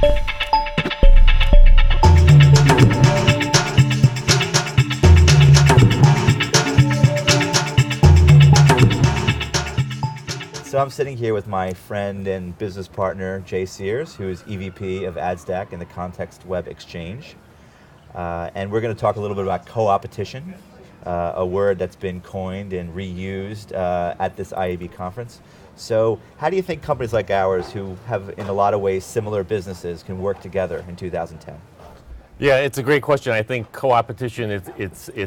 So I'm sitting here with my friend and business partner, Jay Sears, who is EVP of ADSDAQ in the Context Web Exchange. And we're going to talk a little bit about co-opetition, a word that's been coined and reused at this IAB conference. So how do you think companies like ours, who have in a lot of ways similar businesses, can work together in 2010? Yeah, it's a great question. I think co-opetition it's kind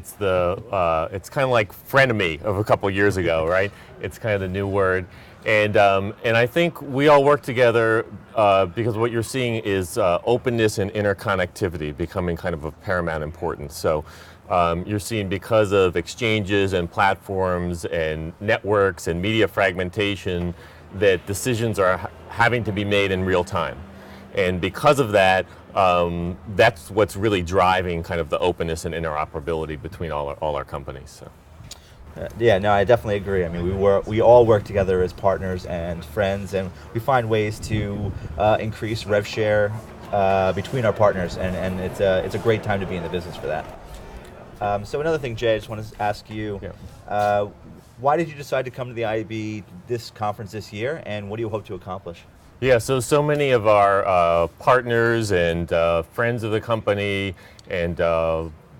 of like frenemy of a couple years ago, right? It's kind of the new word, and I think we all work together because what you're seeing is openness and interconnectivity becoming kind of of paramount importance. So you're seeing, because of exchanges and platforms and networks and media fragmentation, that decisions are having to be made in real time. And because of that, that's what's really driving kind of the openness and interoperability between all our companies. So. Yeah, no, I definitely agree. I mean, we all work together as partners and friends, and we find ways to increase rev share between our partners, and it's a great time to be in the business for that. So another thing, Jay, I just want to ask you, why did you decide to come to the IAB this conference this year, and what do you hope to accomplish? Yeah, so many of our partners and friends of the company and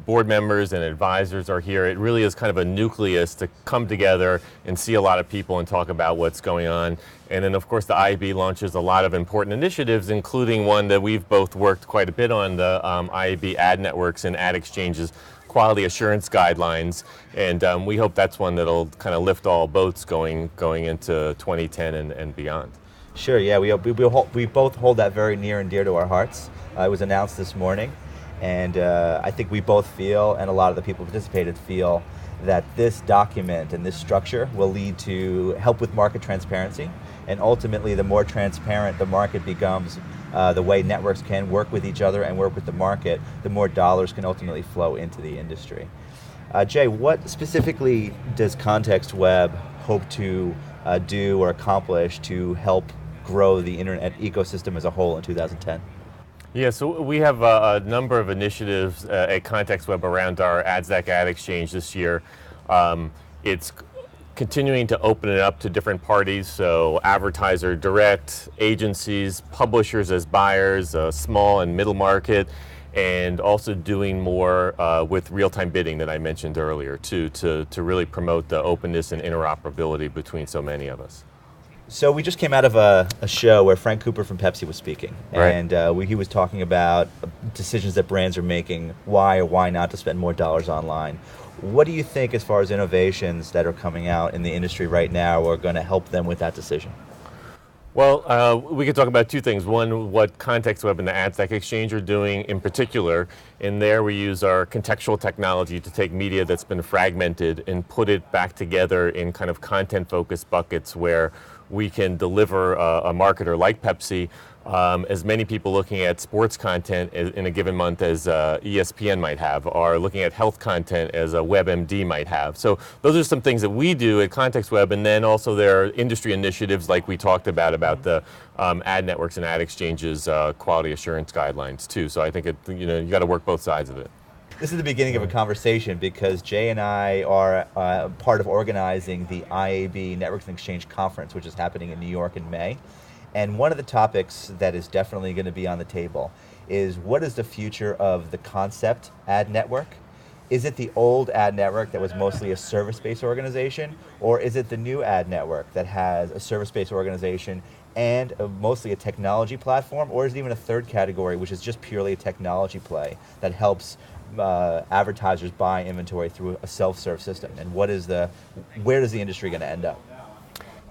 board members and advisors are here. It really is kind of a nucleus to come together and see a lot of people and talk about what's going on. And then, of course, the IAB launches a lot of important initiatives, including one that we've both worked quite a bit on, the IAB ad networks and ad exchanges quality assurance guidelines. And we hope that's one that'll kind of lift all boats going into 2010 and beyond. Sure, yeah, we both hold that very near and dear to our hearts. It was announced this morning, and I think we both feel, and a lot of the people who participated feel, that this document and this structure will lead to help with market transparency, and ultimately the more transparent the market becomes, the way networks can work with each other and work with the market, the more dollars can ultimately flow into the industry. Jay, what specifically does Context Web hope to do or accomplish to help grow the internet ecosystem as a whole in 2010? Yeah, so we have a number of initiatives at Context Web around our ADSDAQ ad exchange this year. It's continuing to open it up to different parties, so advertiser direct, agencies, publishers as buyers, small and middle market, and also doing more with real-time bidding that I mentioned earlier to really promote the openness and interoperability between so many of us. So we just came out of a show where Frank Cooper from Pepsi was speaking, right. And he was talking about decisions that brands are making, why or why not to spend more dollars online. What do you think, as far as innovations that are coming out in the industry right now, are going to help them with that decision? Well, we could talk about two things. One, what Context Web and the ADSDAQ Exchange are doing in particular. In there, we use our contextual technology to take media that's been fragmented and put it back together in kind of content-focused buckets where we can deliver a marketer like Pepsi as many people looking at sports content in a given month as ESPN might have, or looking at health content as a WebMD might have. So those are some things that we do at Context Web, and then also there are industry initiatives like we talked about the ad networks and ad exchanges quality assurance guidelines too. So I think you got to work both sides of it. This is the beginning of a conversation because Jay and I are part of organizing the IAB Networks and Exchange Conference, which is happening in New York in May. And one of the topics that is definitely going to be on the table is, what is the future of the concept ad network? Is it the old ad network that was mostly a service-based organization, or is it the new ad network that has a service-based organization and mostly a technology platform, or is it even a third category, which is just purely a technology play that helps advertisers buy inventory through a self-serve system? And where is the industry going to end up?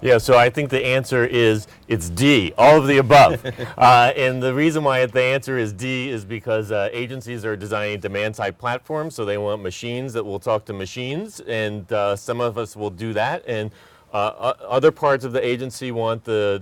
Yeah, so I think the answer is it's D, all of the above. And the reason why the answer is D is because agencies are designing demand-side platforms, so they want machines that will talk to machines, and some of us will do that. And other parts of the agency want the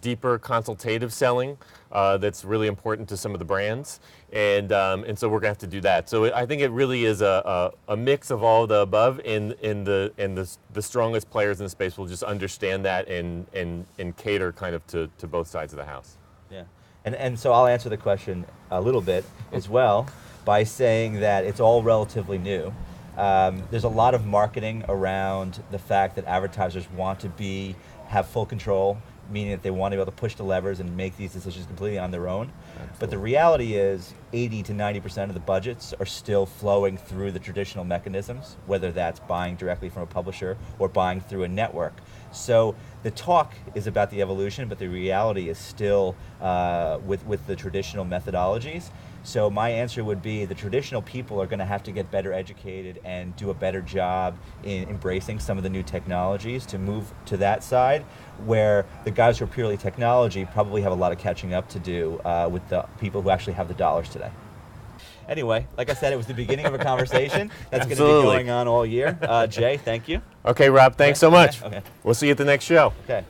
deeper consultative selling that's really important to some of the brands, and so we're going to have to do that. So I think it really is a mix of all of the above, and the strongest players in the space will just understand that and cater kind of to both sides of the house. Yeah. And so I'll answer the question a little bit as well by saying that it's all relatively new. There's a lot of marketing around the fact that advertisers want to have full control, meaning that they want to be able to push the levers and make these decisions completely on their own. Absolutely. But the reality is 80 to 90% of the budgets are still flowing through the traditional mechanisms, whether that's buying directly from a publisher or buying through a network. So the talk is about the evolution, but the reality is still with the traditional methodologies. So my answer would be the traditional people are going to have to get better educated and do a better job in embracing some of the new technologies to move to that side, where the guys who are purely technology probably have a lot of catching up to do with the people who actually have the dollars today. Anyway, like I said, it was the beginning of a conversation that's going to be going on all year. Jay, thank you. Okay, Rob, thanks so much. Okay. We'll see you at the next show. Okay.